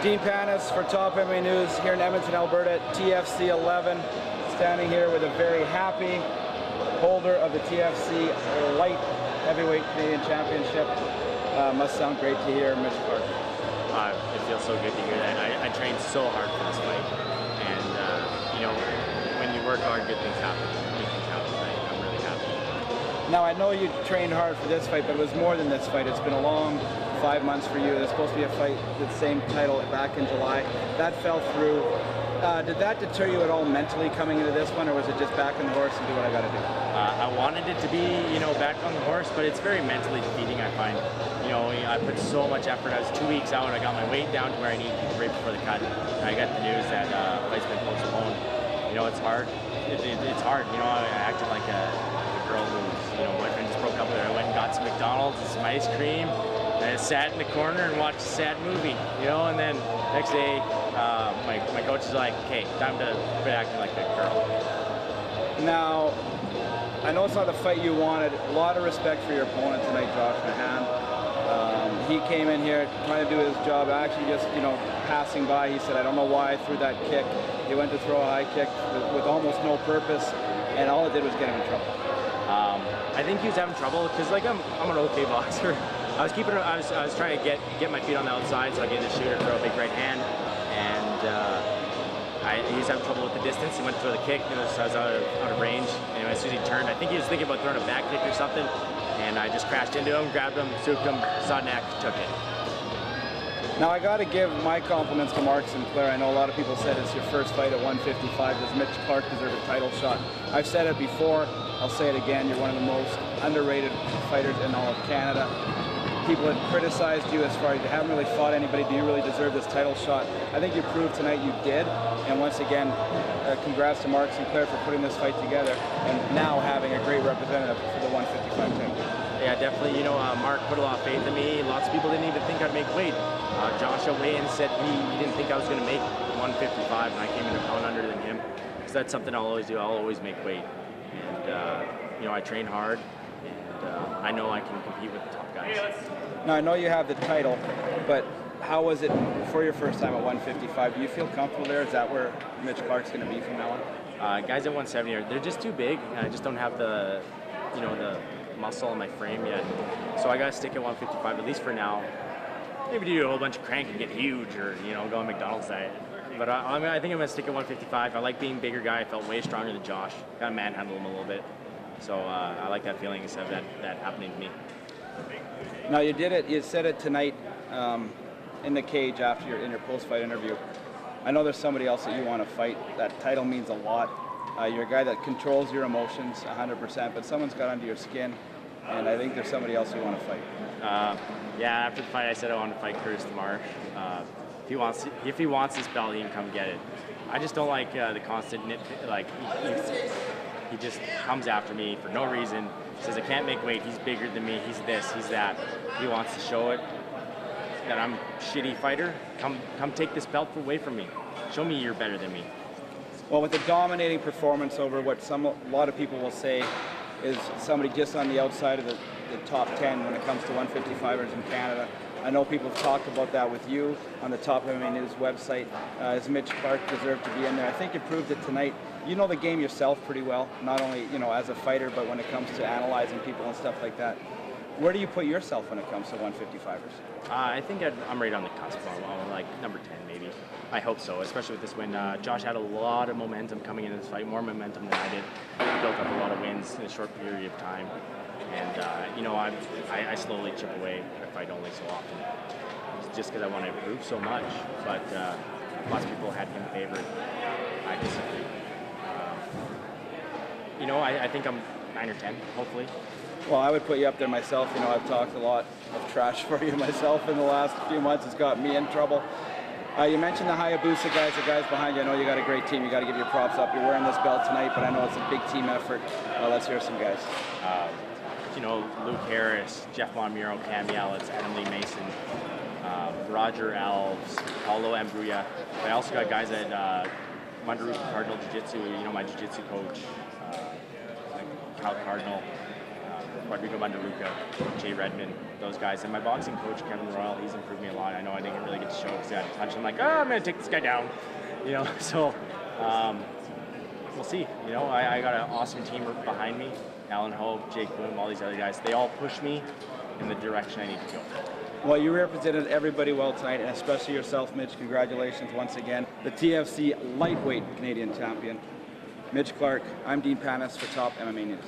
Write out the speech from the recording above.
Dean PANAS for Topmmanews here in Edmonton, Alberta at TFC 11. Standing here with a very happy holder of the TFC Light Heavyweight Canadian Championship. Must sound great to hear, Mitch Clarke. It feels so good to hear that. I trained so hard for this fight, and you know, when you work hard, good things happen. Good things happen. I'm really happy. Now I know you trained hard for this fight, but it was more than this fight. It's been a long 5 months for you. There's supposed to be a fight with the same title back in July. That fell through. Did that deter you at all mentally coming into this one, or was it just back on the horse and do what I got to do? I wanted it to be, you know, back on the horse, but it's very mentally defeating, I find. You know, I put so much effort. I was 2 weeks out. I got my weight down to where I need right before the cut. And I got the news that fight's been postponed. You know, it's hard. It's hard. You know, I acted like a girl who's, you know, boyfriend just broke up with her. I went and got some McDonald's and some ice cream. And I sat in the corner and watched a sad movie, you know, and then next day, my coach is like, okay, time to quit acting like a girl. Now, I know it's not the fight you wanted. A lot of respect for your opponent tonight, Josh Mahan. He came in here trying to do his job, actually just, you know, passing by. He said, I don't know why I threw that kick. He went to throw a high kick with almost no purpose, and all it did was get him in trouble. I think he was having trouble because, like, I'm an okay boxer. I was trying to get my feet on the outside so I get the shooter, throw a big right hand, and he was having trouble with the distance. He went to throw the kick, and I was out of range. And as soon as he turned, I think he was thinking about throwing a back kick or something, and I just crashed into him, grabbed him, souped him, saw neck, took it. Now I got to give my compliments to Mark Sinclair. I know a lot of people said it's your first fight at 155. Does Mitch Clarke deserve a title shot? I've said it before. I'll say it again. You're one of the most underrated fighters in all of Canada. People have criticized you as far as you haven't really fought anybody. Do you really deserve this title shot? I think you proved tonight you did. And once again, congrats to Mark Sinclair for putting this fight together and now having a great representative for the 155 title. Yeah, definitely. You know, Mark put a lot of faith in me. Lots of people didn't even think I'd make weight. Joshua weigh-in said he didn't think I was going to make 155, and I came in a pound under than him. So that's something I'll always do. I'll always make weight. And, you know, I train hard, and I know I can compete with the top guys. Now, I know you have the title, but how was it for your first time at 155? Do you feel comfortable there? Is that where Mitch Clarke's going to be from now on? Guys at 170, they're just too big, and I just don't have the, you know, the muscle in my frame yet. So I got to stick at 155, at least for now. Maybe do a whole bunch of crank and get huge, or, you know, go on McDonald's diet. But I think I'm going to stick at 155. I like being a bigger guy. I felt way stronger than Josh. Got to manhandle him a little bit. So I like that feeling instead of that happening to me. Now you did it. You said it tonight in the cage after in your post-fight interview. I know there's somebody else that you want to fight. That title means a lot. You're a guy that controls your emotions 100%, but someone's got under your skin, and I think there's somebody else you want to fight. Yeah, after the fight, I said I wanted to fight Curtis Marsh. If he wants this belt, he can come get it. I just don't like the constant nitpick. Like he just comes after me for no reason. Says I can't make weight. He's bigger than me. He's this. He's that. He wants to show it that I'm a shitty fighter. Come take this belt away from me. Show me you're better than me. Well, with a dominating performance over what a lot of people will say is somebody just on the outside of the top 10 when it comes to 155ers in Canada. I know people have talked about that with you on the Topmmanews website. Does Mitch Clarke deserve to be in there? I think you proved it tonight. You know the game yourself pretty well, not only, you know, as a fighter, but when it comes to analyzing people and stuff like that. Where do you put yourself when it comes to 155ers? I think I'm right on the cusp. I'm like number 10 maybe. I hope so, especially with this win. Josh had a lot of momentum coming into this fight, more momentum than I did. He built up a lot of wins in a short period of time. And, you know, I slowly chip away. I fight only so often. It's just because I want to improve so much. But lots of people had him favored. I disagree. You know, I think I'm 9 or 10, hopefully. Well, I would put you up there myself. You know, I've talked a lot of trash for you myself in the last few months. It's got me in trouble. You mentioned the Hayabusa guys, the guys behind you. I know you got a great team. You got to give your props up. You're wearing this belt tonight, but I know it's a big team effort. Let's hear some guys. You know, Luke Harris, Jeff Monmuro, Cam Yalitz, Adam Lee Mason, Roger Alves, Paulo Ambruya. I also got guys at Mandaruka Cardinal Jiu-Jitsu, you know, my Jiu-Jitsu coach, Kyle Cardinal. Rodrigo Mandaluca, Jay Redmond, those guys. And my boxing coach, Kevin Royal, he's improved me a lot. I know I didn't really get to show it because I had a touch. I'm like, oh, I'm going to take this guy down. So we'll see. I got an awesome team behind me. Alan Hope, Jake Boom, all these other guys. They all push me in the direction I need to go. Well, you represented everybody well tonight, and especially yourself, Mitch. Congratulations once again. The TFC lightweight Canadian champion, Mitch Clarke. I'm Dean PANAS for Top MMA News.